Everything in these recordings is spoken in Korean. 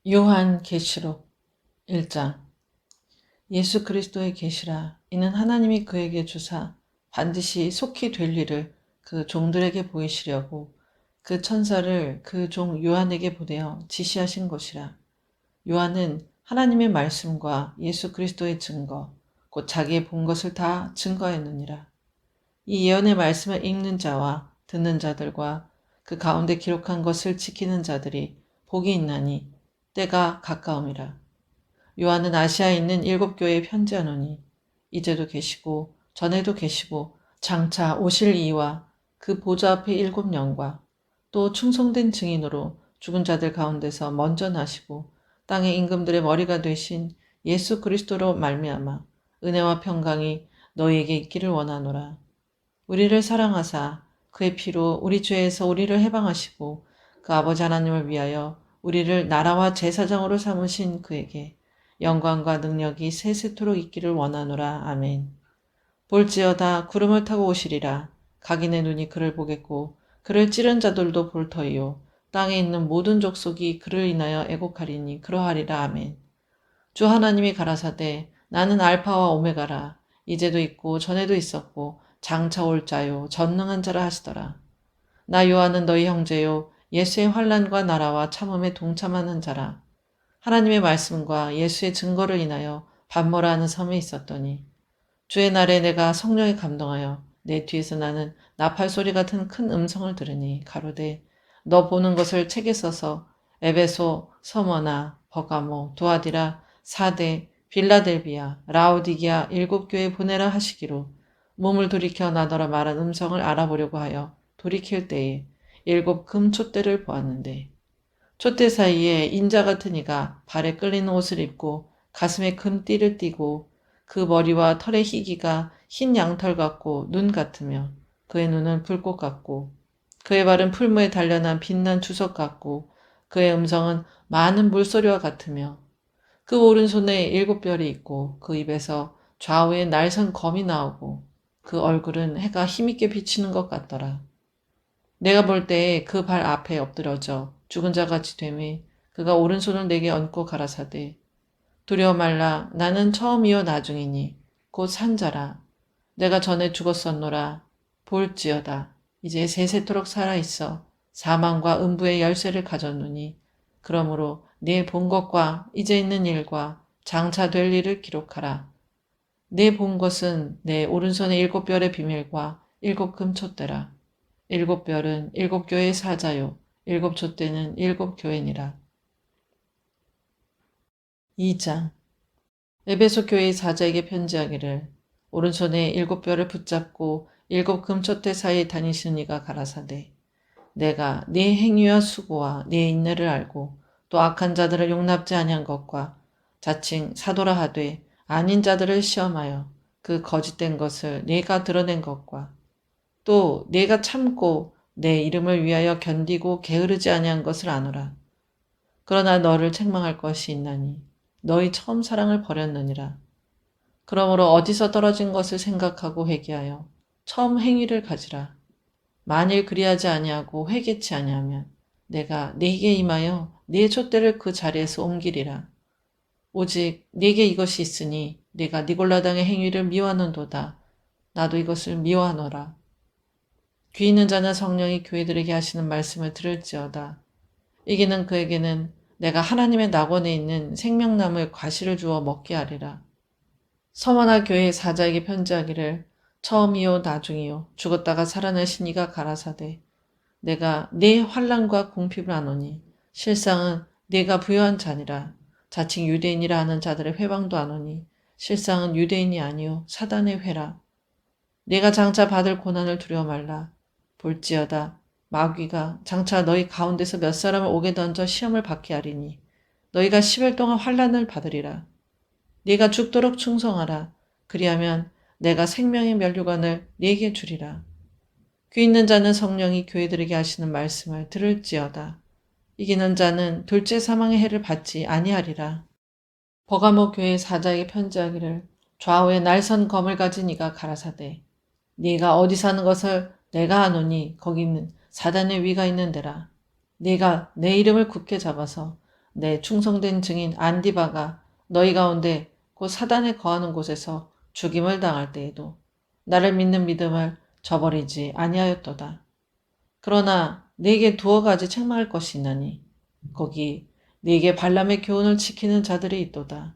요한 계시록 1장. 예수 그리스도의 계시라. 이는 하나님이 그에게 주사 반드시 속히 될 일을 그 종들에게 보이시려고 그 천사를 그 종 요한에게 보내어 지시하신 것이라. 요한은 하나님의 말씀과 예수 그리스도의 증거 곧 자기의 본 것을 다 증거했느니라. 이 예언의 말씀을 읽는 자와 듣는 자들과 그 가운데 기록한 것을 지키는 자들이 복이 있나니 때가 가까움이라. 요한은 아시아에 있는 7교회에 편지하노니 이제도 계시고 전에도 계시고 장차 오실 이와 그 보좌 앞에 7영과 또 충성된 증인으로 죽은 자들 가운데서 먼저 나시고 땅의 임금들의 머리가 되신 예수 그리스도로 말미암아 은혜와 평강이 너희에게 있기를 원하노라. 우리를 사랑하사 그의 피로 우리 죄에서 우리를 해방하시고 그 아버지 하나님을 위하여 우리를 나라와 제사장으로 삼으신 그에게 영광과 능력이 세세토록 있기를 원하노라. 아멘. 볼지어다 구름을 타고 오시리라. 각인의 눈이 그를 보겠고 그를 찌른 자들도 볼 터이요 땅에 있는 모든 족속이 그를 인하여 애곡하리니 그러하리라. 아멘. 주 하나님이 가라사대 나는 알파와 오메가라. 이제도 있고 전에도 있었고 장차 올 자요 전능한 자라 하시더라. 나 요한은 너희 형제요 예수의 환난과 나라와 참음에 동참하는 자라. 하나님의 말씀과 예수의 증거를 인하여 반모라 하는 섬에 있었더니 주의 날에 내가 성령에 감동하여 내 뒤에서 나는 나팔 소리 같은 큰 음성을 들으니 가로되 너 보는 것을 책에 써서 에베소, 서머나, 버가모, 두아디라, 사데, 빌라델비아, 라오디기아 7교회에 보내라 하시기로 몸을 돌이켜 나더러 말한 음성을 알아보려고 하여 돌이킬 때에 7금 촛대를 보았는데 촛대 사이에 인자 같은 이가 발에 끌리는 옷을 입고 가슴에 금띠를 띠고 그 머리와 털의 희기가 흰 양털 같고 눈 같으며 그의 눈은 불꽃 같고 그의 발은 풀무에 단련한 빛난 주석 같고 그의 음성은 많은 물소리와 같으며 그 오른손에 7별이 있고 그 입에서 좌우에 날선 검이 나오고 그 얼굴은 해가 힘있게 비치는 것 같더라. 내가 볼 때에 그 발 앞에 엎드러져 죽은 자같이 되매 그가 오른손을 내게 얹고 가라사대 두려워 말라 나는 처음이요 나중이니 곧 산자라 내가 전에 죽었었노라 볼지어다 이제 세세토록 살아있어 사망과 음부의 열쇠를 가졌노니 그러므로 네 본 것과 이제 있는 일과 장차 될 일을 기록하라. 네 본 것은 내 오른손의 7별의 비밀과 7금촛대라. 7별은 7교회의 사자요 7촛대는 7교회니라. 2장. 에베소 교회의 사자에게 편지하기를 오른손에 7별을 붙잡고 7금촛대 사이에 다니시는 이가 가라사대 내가 네 행위와 수고와 네 인내를 알고 또 악한 자들을 용납지 아니한 것과 자칭 사도라 하되 아닌 자들을 시험하여 그 거짓된 것을 네가 드러낸 것과 또 네가 참고 내 이름을 위하여 견디고 게으르지 아니한 것을 아노라. 그러나 너를 책망할 것이 있나니 너희 처음 사랑을 버렸느니라. 그러므로 어디서 떨어진 것을 생각하고 회개하여 처음 행위를 가지라. 만일 그리하지 아니하고 회개치 아니하면 내가 네게 임하여 네 촛대를 그 자리에서 옮기리라. 오직 네게 이것이 있으니 네가 니골라당의 행위를 미워하는도다. 나도 이것을 미워하노라. 귀 있는 자는 성령이 교회들에게 하시는 말씀을 들을지어다. 이기는 그에게는 내가 하나님의 낙원에 있는 생명나무의 과실을 주어 먹게 하리라. 서머나 교회의 사자에게 편지하기를 처음이요 나중이요 죽었다가 살아나신 이가 가라사대 내가 네 환난과 궁핍을 아노니 실상은 네가 부요한 자니라. 자칭 유대인이라 하는 자들의 회방도 아노니 실상은 유대인이 아니요 사단의 회라. 네가 장차 받을 고난을 두려워 말라. 볼지어다 마귀가 장차 너희 가운데서 몇 사람을 옥에 던져 시험을 받게 하리니 너희가 10일 동안 환난을 받으리라. 네가 죽도록 충성하라. 그리하면 내가 생명의 면류관을 네게 주리라. 귀 있는 자는 성령이 교회들에게 하시는 말씀을 들을지어다. 이기는 자는 둘째 사망의 해를 받지 아니하리라. 버가모 교회 사자에게 편지하기를 좌우에 날선 검을 가진 이가 가라사대 네가 어디 사는 것을 내가 아노니 거기는 사단의 위가 있는 데라. 네가 내 이름을 굳게 잡아서 내 충성된 증인 안디바가 너희 가운데 곧 사단에 거하는 곳에서 죽임을 당할 때에도 나를 믿는 믿음을 저버리지 아니하였도다. 그러나 네게 두어 가지 책망할 것이 있나니 거기 네게 발람의 교훈을 지키는 자들이 있도다.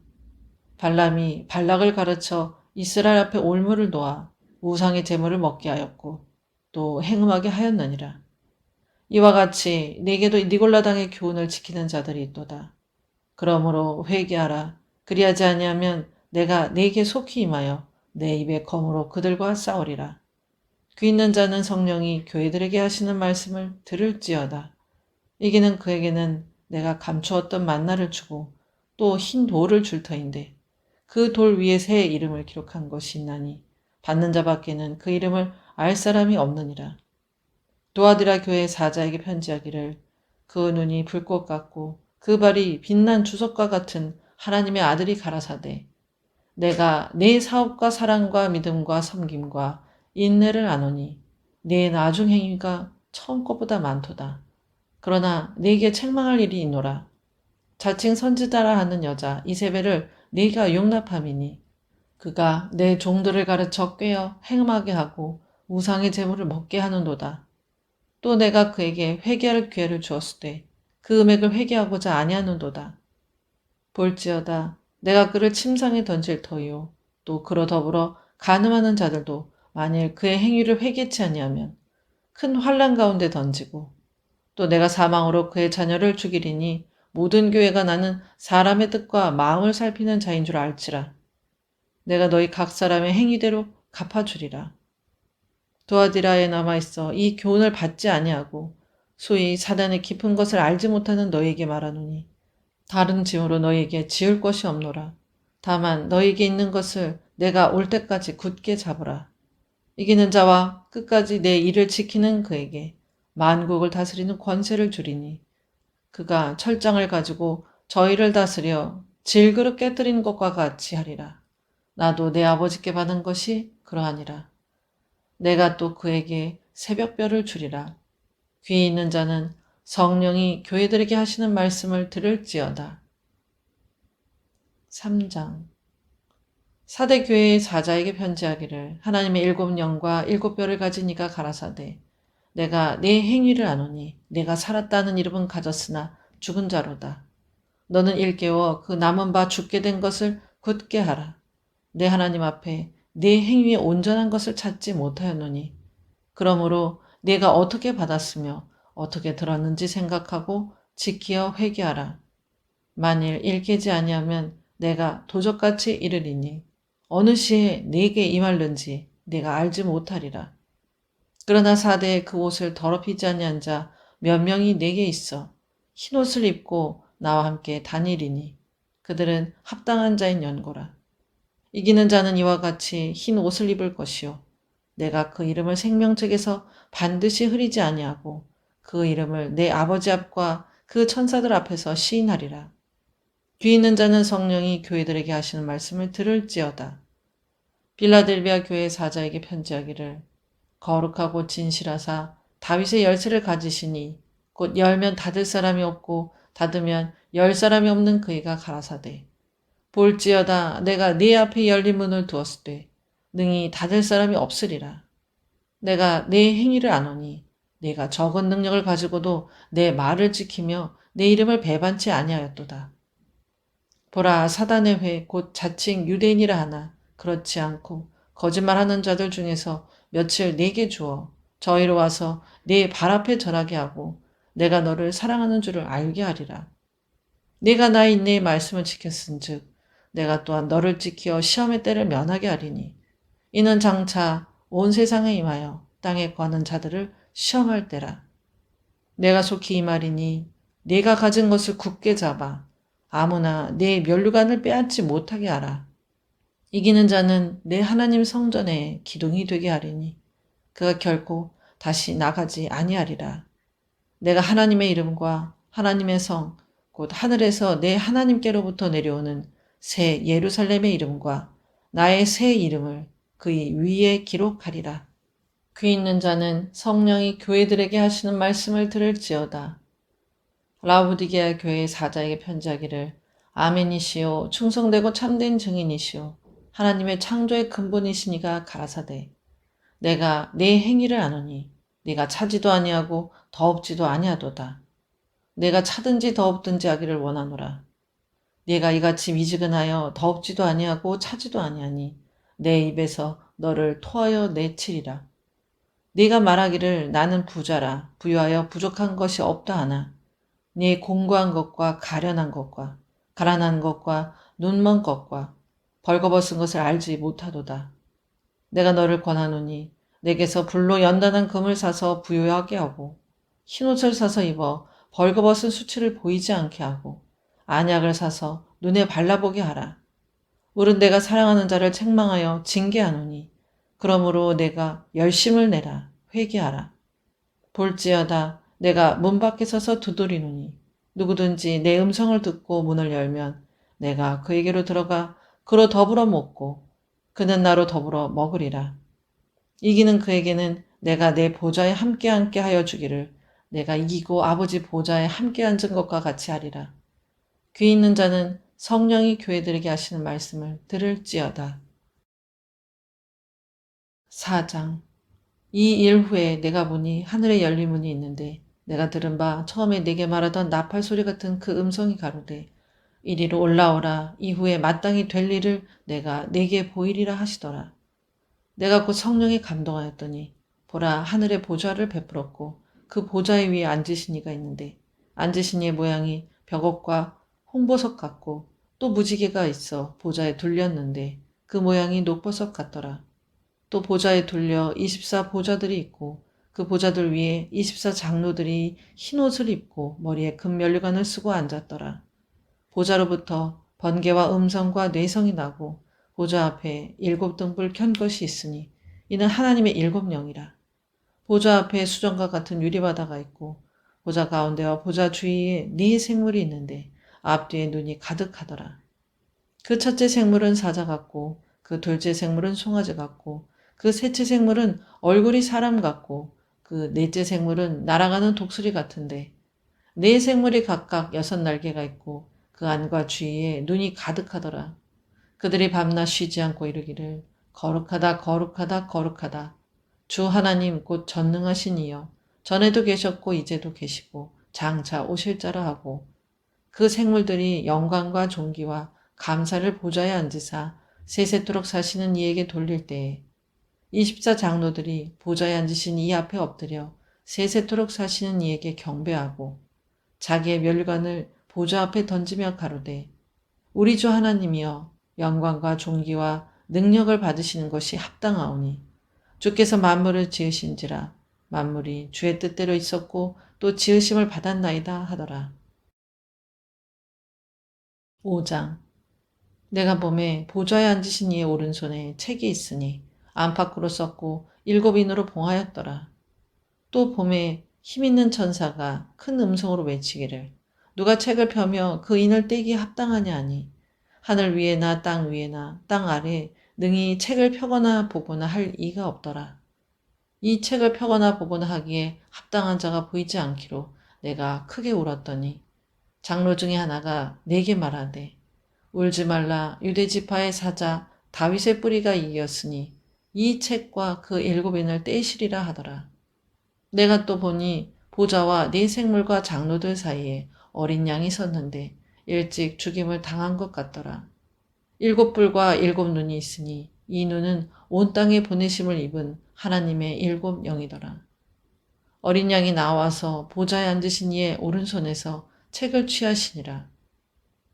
발람이 발락을 가르쳐 이스라엘 앞에 올무를 놓아 우상의 제물을 먹게 하였고 또 행음하게 하였느니라. 이와 같이 네게도 니골라당의 교훈을 지키는 자들이 있도다. 그러므로 회개하라. 그리하지 아니하면 내가 네게 속히 임하여 내 입의 검으로 그들과 싸우리라. 귀 있는 자는 성령이 교회들에게 하시는 말씀을 들을지어다. 이기는 그에게는 내가 감추었던 만나를 주고 또 흰 돌을 줄 터인데 그 돌 위에 새 이름을 기록한 것이 있나니 받는 자밖에는 그 이름을 알 사람이 없느니라. 도아디라 교회 사자에게 편지하기를 그 눈이 불꽃 같고 그 발이 빛난 주석과 같은 하나님의 아들이 가라사대 내가 네 사업과 사랑과 믿음과 섬김과 인내를 아노니 네 나중 행위가 처음 것보다 많도다. 그러나 네게 책망할 일이 있노라. 자칭 선지자라 하는 여자 이세벨을 네가 용납함이니 그가 내 종들을 가르쳐 꿰어 행음하게 하고 우상의 재물을 먹게 하는도다. 또 내가 그에게 회개할 기회를 주었을 때 그 음액을 회개하고자 아니하는도다. 볼지어다 내가 그를 침상에 던질 터이요 또 그로 더불어 간음하는 자들도 만일 그의 행위를 회개치 아니하면 큰 환난 가운데 던지고 또 내가 사망으로 그의 자녀를 죽이리니 모든 교회가 나는 사람의 뜻과 마음을 살피는 자인 줄 알지라. 내가 너희 각 사람의 행위대로 갚아주리라. 도아디라에 남아있어 이 교훈을 받지 아니하고 소위 사단의 깊은 것을 알지 못하는 너희에게 말하노니 다른 짐으로 너희에게 지을 것이 없노라. 다만 너희에게 있는 것을 내가 올 때까지 굳게 잡으라. 이기는 자와 끝까지 내 일을 지키는 그에게 만국을 다스리는 권세를 주리니 그가 철장을 가지고 저희를 다스려 질그릇 깨뜨리는 것과 같이 하리라. 나도 내 아버지께 받은 것이 그러하니라. 내가 또 그에게 새벽별을 주리라. 귀 있는 자는 성령이 교회들에게 하시는 말씀을 들을지어다. 3장 사대 교회의 사자에게 편지하기를 하나님의 7영과 7뼈를 가진 이가 가라사대 내가 네 행위를 아노니 내가 살았다는 이름은 가졌으나 죽은 자로다. 너는 일깨워 그 남은 바 죽게 된 것을 굳게 하라. 내 하나님 앞에 네 행위에 온전한 것을 찾지 못하였노니 그러므로 네가 어떻게 받았으며 어떻게 들었는지 생각하고 지키어 회개하라. 만일 일깨지 아니하면 내가 도적같이 이르리니 어느 시에 네게 임할는지 네가 알지 못하리라. 그러나 사대에 그 옷을 더럽히지 아니한 자 몇 명이 네게 있어 흰 옷을 입고 나와 함께 다니리니 그들은 합당한 자인 연고라. 이기는 자는 이와 같이 흰 옷을 입을 것이요 내가 그 이름을 생명책에서 반드시 흐리지 아니하고 그 이름을 내 아버지 앞과 그 천사들 앞에서 시인하리라. 귀 있는 자는 성령이 교회들에게 하시는 말씀을 들을지어다. 빌라델비아 교회 사자에게 편지하기를 거룩하고 진실하사 다윗의 열쇠를 가지시니 곧 열면 닫을 사람이 없고 닫으면 열 사람이 없는 그이가 가라사대 볼지어다 내가 네 앞에 열린 문을 두었을 때 능히 닫을 사람이 없으리라. 내가 네 행위를 아노니 네가 적은 능력을 가지고도 내 말을 지키며 내 이름을 배반치 아니하였도다. 보라 사단의 회 곧 자칭 유대인이라 하나 그렇지 않고 거짓말하는 자들 중에서 며칠 네게 주어 저희로 와서 네 발 앞에 절하게 하고 내가 너를 사랑하는 줄을 알게 하리라. 네가 나의 인내의 말씀을 지켰은즉 내가 또한 너를 지키어 시험의 때를 면하게 하리니 이는 장차 온 세상에 임하여 땅에 거하는 자들을 시험할 때라. 내가 속히 이 말이니 네가 가진 것을 굳게 잡아 아무나 네 면류관을 빼앗지 못하게 하라. 이기는 자는 내 하나님 성전에 기둥이 되게 하리니 그가 결코 다시 나가지 아니하리라. 내가 하나님의 이름과 하나님의 성, 곧 하늘에서 내 하나님께로부터 내려오는 새 예루살렘의 이름과 나의 새 이름을 그의 위에 기록하리라. 귀 있는 자는 성령이 교회들에게 하시는 말씀을 들을지어다. 라오디게아 교회 사자에게 편지하기를 아멘이시오 충성되고 참된 증인이시오 하나님의 창조의 근본이시니가 가라사대 내가 네 행위를 아노니 네가 차지도 아니하고 더없지도 아니하도다. 내가 차든지 더없든지 하기를 원하노라. 네가 이같이 미지근하여 더없지도 아니하고 차지도 아니하니 내 입에서 너를 토하여 내치리라. 네가 말하기를 나는 부자라 부유하여 부족한 것이 없다 하나 네 공고한 것과 가련한 것과 가난한 것과 눈먼 것과 벌거벗은 것을 알지 못하도다. 내가 너를 권하노니 내게서 불로 연단한 금을 사서 부유하게 하고 흰옷을 사서 입어 벌거벗은 수치를 보이지 않게 하고 안약을 사서 눈에 발라보게 하라. 물은 내가 사랑하는 자를 책망하여 징계하노니 그러므로 내가 열심을 내라 회개하라. 볼지어다 내가 문 밖에 서서 두드리노니 누구든지 내 음성을 듣고 문을 열면 내가 그에게로 들어가 그로 더불어 먹고 그는 나로 더불어 먹으리라. 이기는 그에게는 내가 내 보좌에 함께 하여 주기를 내가 이기고 아버지 보좌에 함께 앉은 것과 같이 하리라. 귀 있는 자는 성령이 교회들에게 하시는 말씀을 들을지어다. 4장 이 일 후에 내가 보니 하늘에 열린 문이 있는데 내가 들은 바 처음에 내게 말하던 나팔 소리 같은 그 음성이 가로되 이리로 올라오라 이후에 마땅히 될 일을 내가 네게 보이리라 하시더라. 내가 곧 성령에 감동하였더니 보라 하늘에 보좌를 베풀었고 그 보좌 위에 앉으신 이가 있는데 앉으신 이의 모양이 벽옥과 홍보석 같고 또 무지개가 있어 보좌에 둘렸는데 그 모양이 녹보석 같더라. 또 보좌에 둘려 24 보좌들이 있고 그 보좌들 위에 24 장로들이 흰옷을 입고 머리에 금면류관을 쓰고 앉았더라. 보좌로부터 번개와 음성과 뇌성이 나고 보좌 앞에 7등불 켠 것이 있으니 이는 하나님의 7영이라. 보좌 앞에 수정과 같은 유리바다가 있고 보좌 가운데와 보좌 주위에 네 생물이 있는데 앞뒤에 눈이 가득하더라. 그 첫째 생물은 사자 같고 그 둘째 생물은 송아지 같고 그 셋째 생물은 얼굴이 사람 같고 그 넷째 생물은 날아가는 독수리 같은데 네 생물이 각각 6날개가 있고 그 안과 주위에 눈이 가득하더라. 그들이 밤낮 쉬지 않고 이르기를 거룩하다 거룩하다 거룩하다 주 하나님 곧 전능하신 이여 전에도 계셨고 이제도 계시고 장차 오실 자라 하고 그 생물들이 영광과 존귀와 감사를 보좌에 앉으사 세세토록 사시는 이에게 돌릴 때에 24 장로들이 보좌에 앉으신 이 앞에 엎드려 세세토록 사시는 이에게 경배하고 자기의 멸관을 보좌 앞에 던지며 가로되 우리 주 하나님이여 영광과 존귀와 능력을 받으시는 것이 합당하오니 주께서 만물을 지으신지라 만물이 주의 뜻대로 있었고 또 지으심을 받았나이다 하더라. 5장 내가 보매 보좌에 앉으신 이의 오른손에 책이 있으니 안팎으로 썼고 7인으로 봉하였더라. 또 봄에 힘있는 천사가 큰 음성으로 외치기를 누가 책을 펴며 그 인을 떼기 합당하냐 하니 하늘 위에나 땅 위에나 땅 아래 능히 책을 펴거나 보거나 할 이가 없더라. 이 책을 펴거나 보거나 하기에 합당한 자가 보이지 않기로 내가 크게 울었더니 장로 중에 하나가 내게 말하되 울지 말라 유대 지파의 사자 다윗의 뿌리가 이겼으니 이 책과 그 7인을 떼시리라 하더라. 내가 또 보니 보좌와 네 생물과 장로들 사이에 어린 양이 섰는데 일찍 죽임을 당한 것 같더라. 7뿔과 7눈이 있으니 이 눈은 온 땅에 보내심을 입은 하나님의 7영이더라. 어린 양이 나와서 보좌에 앉으신 이의 오른손에서 책을 취하시니라.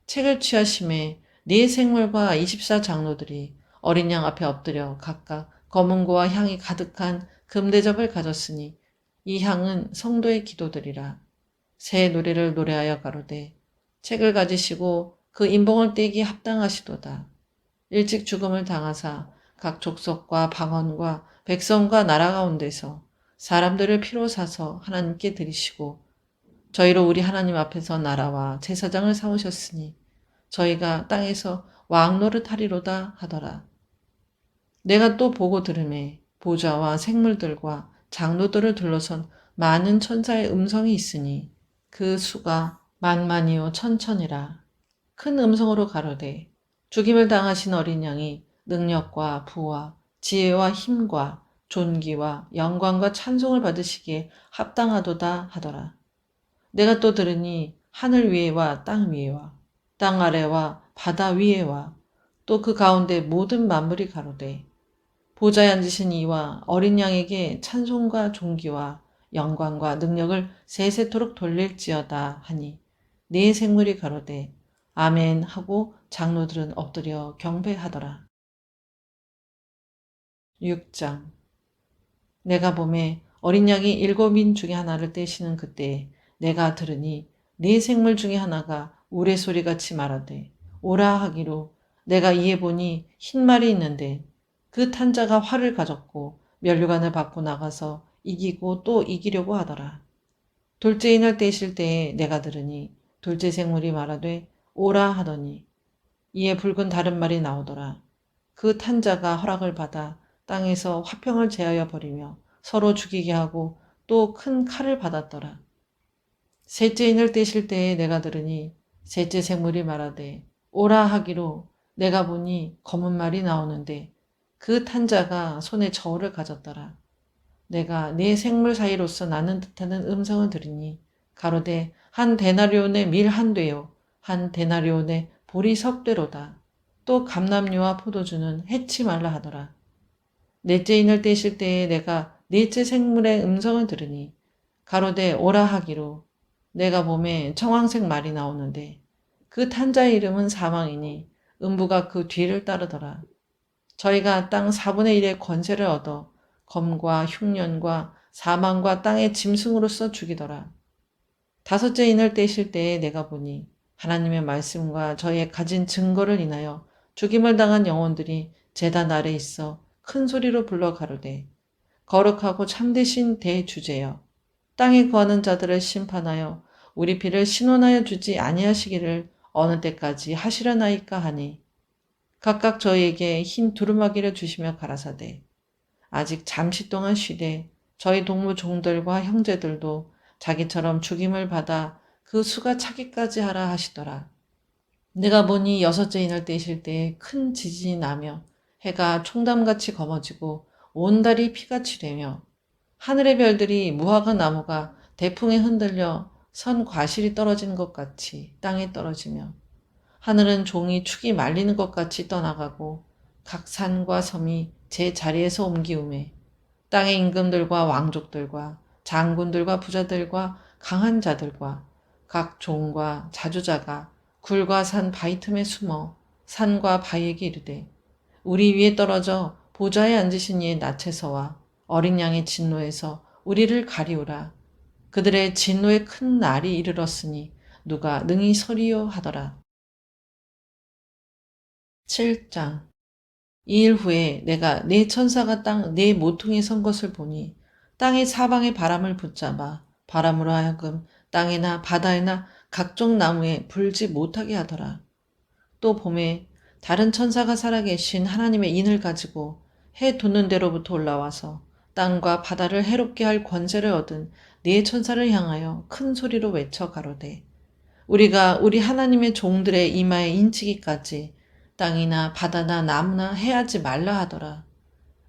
책을 취하심에 네 생물과 24 장로들이 어린 양 앞에 엎드려 각각 검은고와 향이 가득한 금대접을 가졌으니 이 향은 성도의 기도들이라. 새 노래를 노래하여 가로되 책을 가지시고 그 인봉을 떼기 합당하시도다. 일찍 죽음을 당하사 각 족속과 방언과 백성과 나라 가운데서 사람들을 피로 사서 하나님께 드리시고 저희로 우리 하나님 앞에서 나라와 제사장을 삼으셨으니 저희가 땅에서 왕 노릇하리로다 하더라. 내가 또 보고 들으매 보좌와 생물들과 장로들을 둘러선 많은 천사의 음성이 있으니 그 수가 만만이요 천천이라. 큰 음성으로 가로되 죽임을 당하신 어린 양이 능력과 부와 지혜와 힘과 존귀와 영광과 찬송을 받으시기에 합당하도다 하더라. 내가 또 들으니 하늘 위에와 땅 위에와 땅 아래와 바다 위에와 또 그 가운데 모든 만물이 가로되 보좌에 앉으신 이와 어린 양에게 찬송과 존귀와 영광과 능력을 세세토록 돌릴지어다 하니 네 생물이 가로되 아멘 하고 장로들은 엎드려 경배하더라. 6장. 내가 보매 어린 양이 7인 중에 하나를 떼시는 그때에 내가 들으니 네 생물 중에 하나가 우레소리같이 말하되 오라 하기로 내가 이에 보니 흰 말이 있는데 그 탄자가 활을 가졌고 면류관을 받고 나가서 이기고 또 이기려고 하더라. 둘째인을 떼실 때에 내가 들으니 둘째 생물이 말하되 오라 하더니 이에 붉은 다른 말이 나오더라. 그 탄자가 허락을 받아 땅에서 화평을 제하여 버리며 서로 죽이게 하고 또 큰 칼을 받았더라. 셋째 인을 떼실 때에 내가 들으니 셋째 생물이 말하되 오라 하기로 내가 보니 검은 말이 나오는데 그 탄자가 손에 저울을 가졌더라. 내가 네 생물 사이로서 나는 듯하는 음성을 들으니 가로되 한 데나리온의 밀 한 되요 한 데나리온의 보리 석 되로다. 또 감람류와 포도주는 해치 말라 하더라. 넷째 인을 떼실 때에 내가 넷째 생물의 음성을 들으니 가로되 오라 하기로 내가 보매 청황색 말이 나오는데 그 탄자의 이름은 사망이니 음부가 그 뒤를 따르더라. 저희가 땅 4분의 1의 권세를 얻어 검과 흉년과 사망과 땅의 짐승으로서 죽이더라. 다섯째 인을 떼실 때에 내가 보니 하나님의 말씀과 저의 가진 증거를 인하여 죽임을 당한 영혼들이 제단 아래 있어 큰 소리로 불러 가로되 거룩하고 참되신 대주제여 땅에 거하는 자들을 심판하여 우리 피를 신원하여 주지 아니하시기를 어느 때까지 하시려나이까 하니 각각 저희에게 흰 두루마기를 주시며 가라사대 아직 잠시 동안 쉬되 저희 동무 종들과 형제들도 자기처럼 죽임을 받아 그 수가 차기까지 하라 하시더라. 내가 보니 여섯째 인을 떼실 때에 큰 지진이 나며 해가 총담같이 검어지고 온 달이 피같이 되며 하늘의 별들이 무화과 나무가 대풍에 흔들려 선 과실이 떨어지는 것 같이 땅에 떨어지며 하늘은 종이 축이 말리는 것 같이 떠나가고 각 산과 섬이 제 자리에서 옮기우매 땅의 임금들과 왕족들과 장군들과 부자들과 강한 자들과 각 종과 자주자가 굴과 산 바위 틈에 숨어 산과 바위에게 이르되 우리 위에 떨어져 보좌에 앉으신 이의 낯에서와 어린 양의 진노에서 우리를 가리우라. 그들의 진노의 큰 날이 이르렀으니 누가 능히 서리요 하더라. 7장. 이 일 후에 내가 네 천사가 땅 네 모퉁이에 선 것을 보니 땅의 사방에 바람을 붙잡아 바람으로 하여금 땅이나 바다에나 각종 나무에 불지 못하게 하더라. 또 봄에 다른 천사가 살아계신 하나님의 인을 가지고 해 돋는 데로부터 올라와서 땅과 바다를 해롭게 할 권세를 얻은 네 천사를 향하여 큰 소리로 외쳐 가로되 우리가 우리 하나님의 종들의 이마에 인치기까지 땅이나 바다나 나무나 해하지 말라 하더라.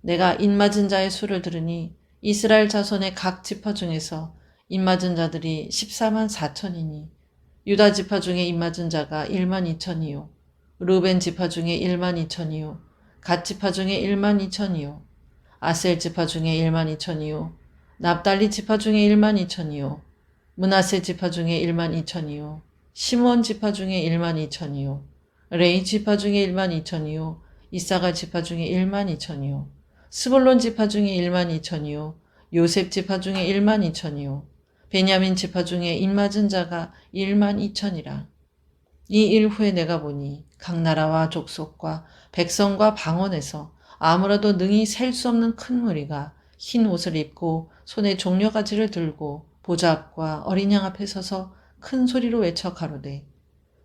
내가 인맞은 자의 수를 들으니 이스라엘 자손의 각 지파 중에서 인맞은 자들이 14만 4천이니 유다 지파 중에 인맞은 자가 1만 2천이요 르벤 지파 중에 1만 2천이요 갓 지파 중에 1만 2천이요 아셀 지파 중에 1만 2천이요 납달리 지파 중에 1만 2천이요 므낫세 지파 중에 1만 2천이요 시몬 지파 중에 1만 2천이요 레이 지파 중에 1만 2천이요 이사갈 지파 중에 1만 2천이요 스불론 지파 중에 1만 2천이요 요셉 지파 중에 1만 2천이요 베냐민 지파 중에 입맞은 자가 1만 2천이라. 이 일 후에 내가 보니 각 나라와 족속과 백성과 방언에서 아무라도 능히 셀 수 없는 큰 무리가 흰 옷을 입고 손에 종려가지를 들고 보좌 앞과 어린 양 앞에 서서 큰 소리로 외쳐 가로되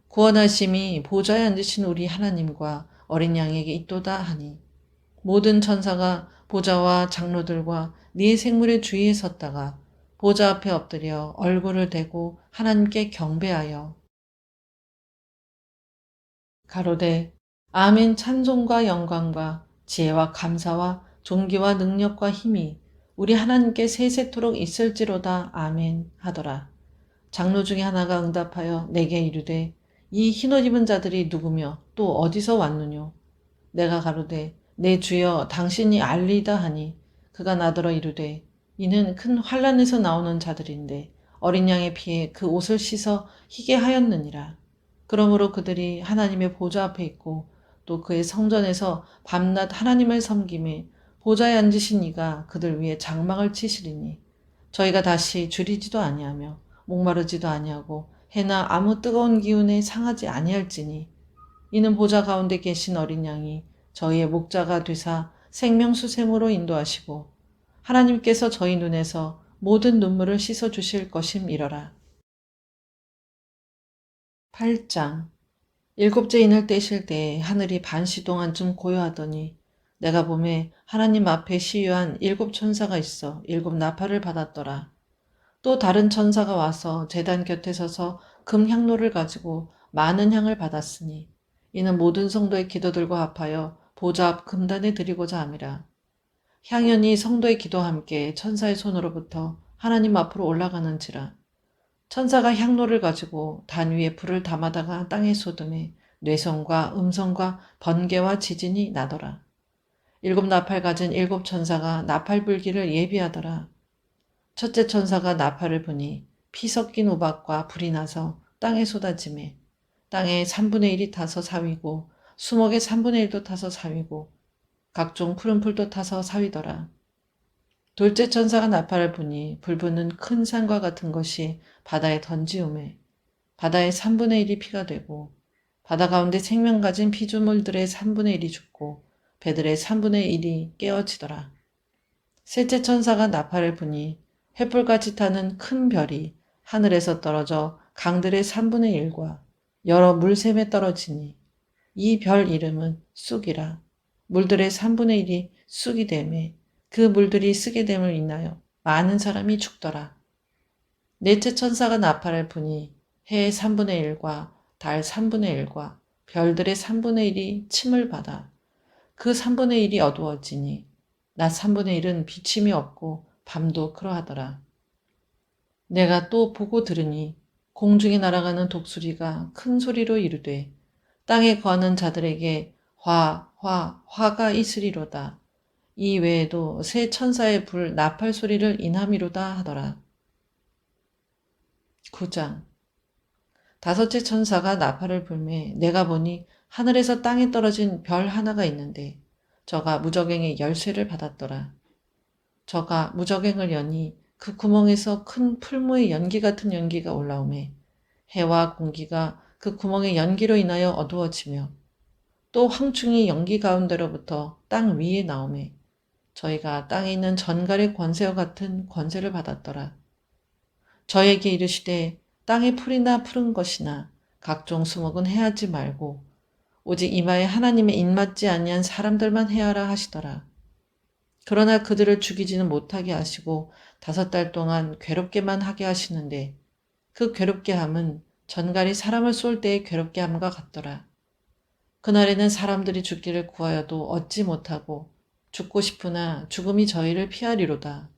구원하심이 보좌에 앉으신 우리 하나님과 어린 양에게 있도다 하니 모든 천사가 보좌와 장로들과 네 생물의 주위에 섰다가 보좌 앞에 엎드려 얼굴을 대고 하나님께 경배하여 가로되 아멘. 찬송과 영광과 지혜와 감사와 존귀와 능력과 힘이 우리 하나님께 세세토록 있을지로다. 아멘 하더라. 장로 중에 하나가 응답하여 내게 이르되 이 흰옷 입은 자들이 누구며 또 어디서 왔느뇨? 내가 가로되 내 주여 당신이 알리이다 하니 그가 나더러 이르되 이는 큰 환란에서 나오는 자들인데 어린 양의 피에 그 옷을 씻어 희게 하였느니라. 그러므로 그들이 하나님의 보좌 앞에 있고 또 그의 성전에서 밤낮 하나님을 섬김에 보좌에 앉으신 이가 그들 위에 장막을 치시리니 저희가 다시 줄이지도 아니하며 목마르지도 아니하고 해나 아무 뜨거운 기운에 상하지 아니할지니 이는 보좌 가운데 계신 어린 양이 저희의 목자가 되사 생명수샘으로 인도하시고 하나님께서 저희 눈에서 모든 눈물을 씻어 주실 것임이러라. 8장. 일곱째 인을 떼실 때에 하늘이 반시 동안쯤 고요하더니 내가 보매 하나님 앞에 시유한 일곱 천사가 있어 일곱 나팔을 받았더라. 또 다른 천사가 와서 제단 곁에 서서 금향로를 가지고 많은 향을 받았으니 이는 모든 성도의 기도들과 합하여 보좌 앞 금단에 드리고자 함이라. 향연이 성도의 기도와 함께 천사의 손으로부터 하나님 앞으로 올라가는지라. 천사가 향로를 가지고 단 위에 불을 담아다가 땅에 쏟음에 뇌성과 음성과 번개와 지진이 나더라. 일곱 나팔 가진 일곱 천사가 나팔 불기를 예비하더라. 첫째 천사가 나팔을 부니 피 섞인 우박과 불이 나서 땅에 쏟아지매 땅의 3분의 1이 타서 사위고 수목의 3분의 1도 타서 사위고 각종 푸른 풀도 타서 사위더라. 둘째 천사가 나팔을 부니 불붙는 큰 산과 같은 것이 바다에 던지우매 바다의 3분의 1이 피가 되고 바다 가운데 생명 가진 피조물들의 3분의 1이 죽고 배들의 3분의 1이 깨어지더라. 셋째 천사가 나팔을 부니 횃불같이 타는 큰 별이 하늘에서 떨어져 강들의 3분의 1과 여러 물샘에 떨어지니 이 별 이름은 쑥이라. 물들의 3분의 1이 쑥이 되매 그 물들이 쓰게 됨을 인하여 많은 사람이 죽더라. 넷째 천사가 나팔을 부니 해의 3분의 1과 달 3분의 1과 별들의 3분의 1이 침을 받아 그 3분의 1이 어두워지니 낮 3분의 1은 비침이 없고 밤도 그러하더라. 내가 또 보고 들으니 공중에 날아가는 독수리가 큰 소리로 이르되 땅에 거하는 자들에게 화가 있으리로다. 이 외에도 새 천사의 불 나팔 소리를 인함이로다 하더라. 9장. 다섯째 천사가 나팔을 불매 내가 보니 하늘에서 땅에 떨어진 별 하나가 있는데 저가 무저갱의 열쇠를 받았더라. 저가 무저갱을 여니 그 구멍에서 큰 풀무의 연기 같은 연기가 올라오매 해와 공기가 그 구멍의 연기로 인하여 어두워지며 또 황충이 연기 가운데로부터 땅 위에 나오매 저희가 땅에 있는 전갈의 권세와 같은 권세를 받았더라. 저에게 이르시되 땅의 풀이나 푸른 것이나 각종 수목은 해하지 말고 오직 이마에 하나님의 입맞지 아니한 사람들만 해하라 하시더라. 그러나 그들을 죽이지는 못하게 하시고 5달 동안 괴롭게만 하게 하시는데 그 괴롭게 함은 전갈이 사람을 쏠 때의 괴롭게 함과 같더라. 그날에는 사람들이 죽기를 구하여도 얻지 못하고 죽고 싶으나 죽음이 저희를 피하리로다.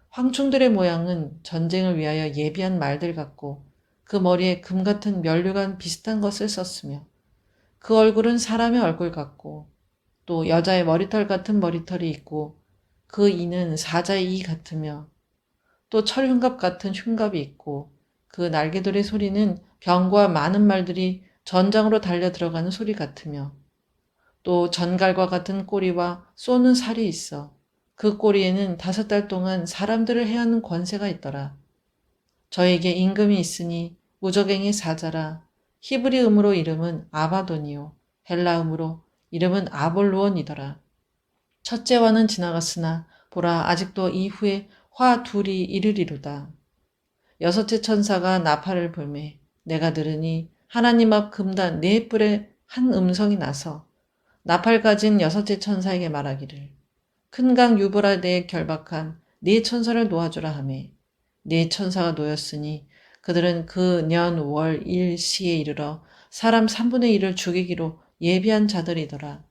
황충들의 모양은 전쟁을 위하여 예비한 말들 같고 그 머리에 금 같은 면류관 비슷한 것을 썼으며 그 얼굴은 사람의 얼굴 같고 또 여자의 머리털 같은 머리털이 있고 그 이는 사자의 이 같으며 또 철흉갑 같은 흉갑이 있고 그 날개들의 소리는 병과 많은 말들이 전장으로 달려 들어가는 소리 같으며 또 전갈과 같은 꼬리와 쏘는 살이 있어 그 꼬리에는 5달 동안 사람들을 해하는 권세가 있더라. 저에게 임금이 있으니 무저갱의 사자라. 히브리음으로 이름은 아바돈이요 헬라음으로 이름은 아볼로원이더라. 첫째와는 지나갔으나 보라 아직도 이후에 화 둘이 이르리로다. 여섯째 천사가 나팔을 불매 내가 들으니 하나님 앞 금단 네 뿔에 한 음성이 나서 나팔 가진 여섯째 천사에게 말하기를 큰 강 유브라데에 결박한 네 천사를 놓아주라 하매 네 천사가 놓였으니 그들은 그 년 월 일 시에 이르러 사람 3분의 1을 죽이기로 예비한 자들이더라.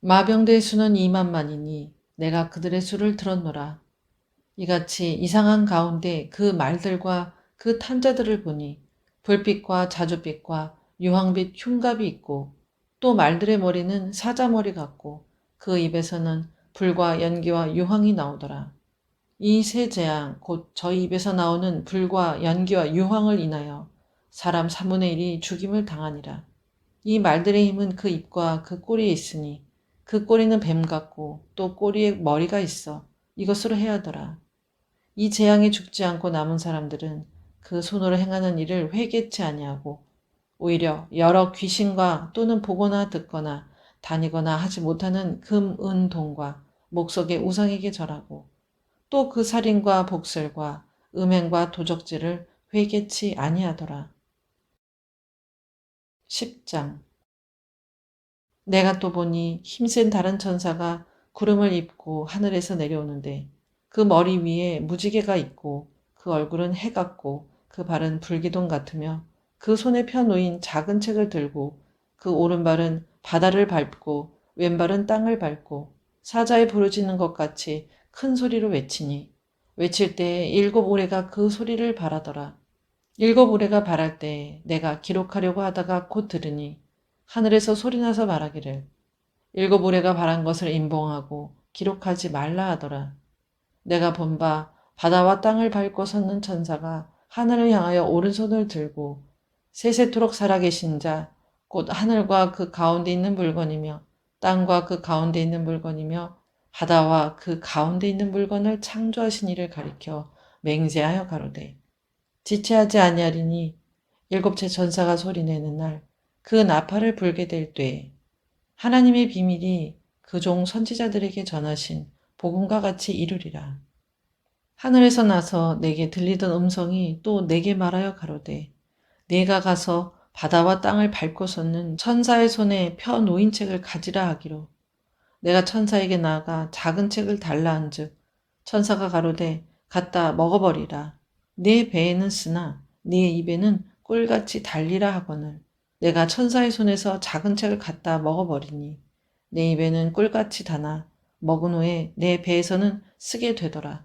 마병대의 수는 2만만이니 내가 그들의 수를 들었노라. 이같이 이상한 가운데 그 말들과 그 탄자들을 보니 불빛과 자줏빛과 유황빛 흉갑이 있고 또 말들의 머리는 사자머리 같고 그 입에서는 불과 연기와 유황이 나오더라. 이 세 재앙 곧 저희 입에서 나오는 불과 연기와 유황을 인하여 사람 3분의 1이 죽임을 당하니라. 이 말들의 힘은 그 입과 그 꼬리에 있으니 그 꼬리는 뱀 같고 또 꼬리에 머리가 있어 이것으로 해하더라. 이 재앙에 죽지 않고 남은 사람들은 그 손으로 행하는 일을 회개치 아니하고 오히려 여러 귀신과 또는 보거나 듣거나 다니거나 하지 못하는 금, 은, 동과 목석의 우상에게 절하고 또 그 살인과 복술과 음행과 도적질을 회개치 아니하더라. 10장 내가 또 보니 힘센 다른 천사가 구름을 입고 하늘에서 내려오는데 그 머리 위에 무지개가 있고 그 얼굴은 해 같고 그 발은 불기둥 같으며 그 손에 펴놓인 작은 책을 들고 그 오른발은 바다를 밟고 왼발은 땅을 밟고 사자에 부르짖는 것 같이 큰 소리로 외치니 외칠 때에 7오레가 그 소리를 발하더라. 7오레가 발할 때에 내가 기록하려고 하다가 곧 들으니 하늘에서 소리나서 말하기를 7오레가 발한 것을 임봉하고 기록하지 말라 하더라. 내가 본 바 바다와 땅을 밟고 섰는 천사가 하늘을 향하여 오른손을 들고 세세토록 살아계신 자 곧 하늘과 그 가운데 있는 물건이며 땅과 그 가운데 있는 물건이며 바다와 그 가운데 있는 물건을 창조하신 이를 가리켜 맹세하여 가로되 지체하지 아니하리니 일곱째 천사가 소리내는 날 그 나팔을 불게 될 때에 하나님의 비밀이 그 종 선지자들에게 전하신 복음과 같이 이루리라. 하늘에서 나서 내게 들리던 음성이 또 내게 말하여 가로되 내가 가서 바다와 땅을 밟고 섰는 천사의 손에 펴 놓인 책을 가지라 하기로 내가 천사에게 나아가 작은 책을 달라 한즉 천사가 가로되 갖다 먹어버리라. 네 배에는 쓰나 네 입에는 꿀같이 달리라 하거늘 내가 천사의 손에서 작은 책을 갖다 먹어버리니 내 입에는 꿀같이 다나 먹은 후에 내 배에서는 쓰게 되더라.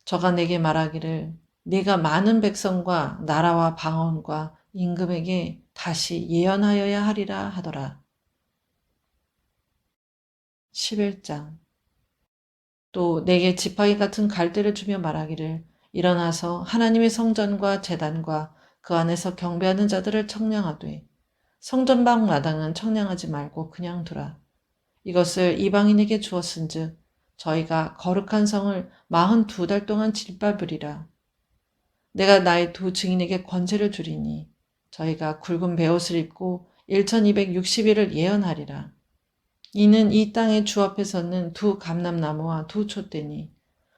저가 내게 말하기를 네가 많은 백성과 나라와 방언과 임금에게 다시 예언하여야 하리라 하더라. 11장 또 내게 지팡이 같은 갈대를 주며 말하기를 일어나서 하나님의 성전과 제단과 그 안에서 경배하는 자들을 청량하되 성전방 마당은 청량하지 말고 그냥 두라. 이것을 이방인에게 주었은즉 저희가 거룩한 성을 42달 동안 짓밟으리라. 내가 나의 두 증인에게 권세를 주리니 저희가 굵은 베옷을 입고 1260일을 예언하리라. 이는 이 땅의 주 앞에 서는 두 감람나무와 두 촛대니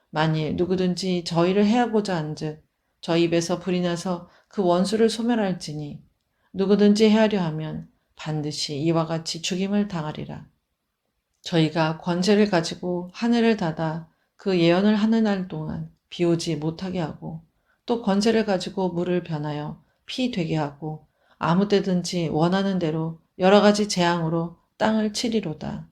만일 누구든지 저희를 해하고자 한즉 저희 입에서 불이 나서 그 원수를 소멸할지니 누구든지 해하려 하면 반드시 이와 같이 죽임을 당하리라. 저희가 권세를 가지고 하늘을 닫아 그 예언을 하는 날 동안 비 오지 못하게 하고 또 권세를 가지고 물을 변하여 피 되게 하고 아무 때든지 원하는 대로 여러 가지 재앙으로 땅을 치리로다.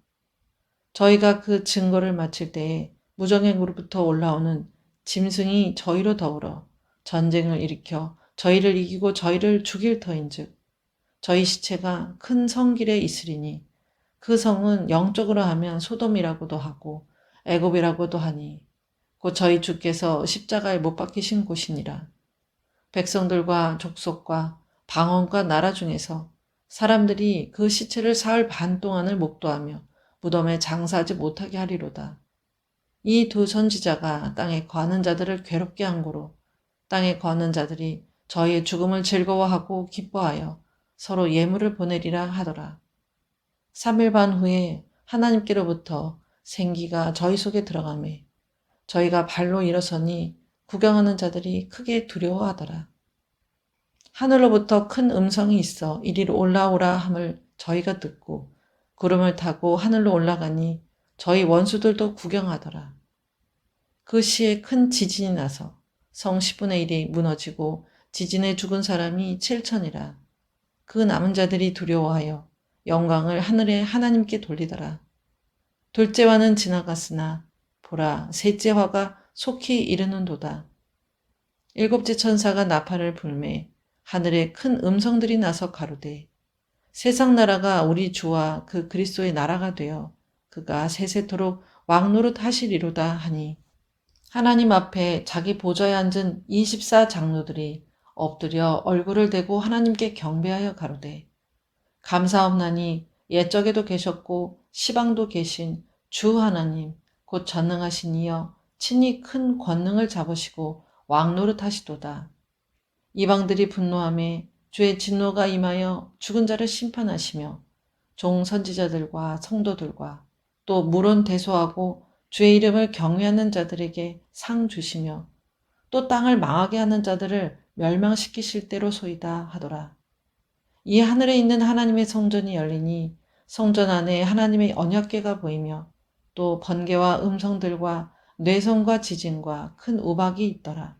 저희가 그 증거를 마칠 때에 무정행으로부터 올라오는 짐승이 저희로 더불어 전쟁을 일으켜 저희를 이기고 저희를 죽일 터인즉 저희 시체가 큰 성길에 있으리니 그 성은 영적으로 하면 소돔이라고도 하고 애굽이라고도 하니 곧 저희 주께서 십자가에 못 박히신 곳이니라. 백성들과 족속과 방언과 나라 중에서 사람들이 그 시체를 사흘 반 동안을 목도하며 무덤에 장사하지 못하게 하리로다. 이 두 선지자가 땅에 거하는 자들을 괴롭게 한 고로 땅에 거하는 자들이 저희의 죽음을 즐거워하고 기뻐하여 서로 예물을 보내리라 하더라. 3일 반 후에 하나님께로부터 생기가 저희 속에 들어가매 저희가 발로 일어서니 구경하는 자들이 크게 두려워하더라. 하늘로부터 큰 음성이 있어 이리로 올라오라 함을 저희가 듣고 구름을 타고 하늘로 올라가니 저희 원수들도 구경하더라. 그 시에 큰 지진이 나서 성 10분의 1이 무너지고 지진에 죽은 사람이 7천이라. 그 남은 자들이 두려워하여 영광을 하늘의 하나님께 돌리더라. 둘째화는 지나갔으나 보라 셋째 화가 속히 이르는도다. 일곱째 천사가 나팔을 불매 하늘에 큰 음성들이 나서 가로되 세상 나라가 우리 주와 그 그리스도의 나라가 되어 그가 세세토록 왕노릇 하시리로다 하니 하나님 앞에 자기 보좌에 앉은 24 장로들이 엎드려 얼굴을 대고 하나님께 경배하여 가로되 감사옵나니 옛적에도 계셨고 시방도 계신 주 하나님 곧 전능하신 이여 친히 큰 권능을 잡으시고 왕노릇 하시도다. 이방들이 분노하며 주의 진노가 임하여 죽은 자를 심판하시며 종 선지자들과 성도들과 또 물론 대소하고 주의 이름을 경외하는 자들에게 상 주시며 또 땅을 망하게 하는 자들을 멸망시키실 때로소이다 하더라. 이 하늘에 있는 하나님의 성전이 열리니 성전 안에 하나님의 언약궤가 보이며 또 번개와 음성들과 뇌성과 지진과 큰 우박이 있더라.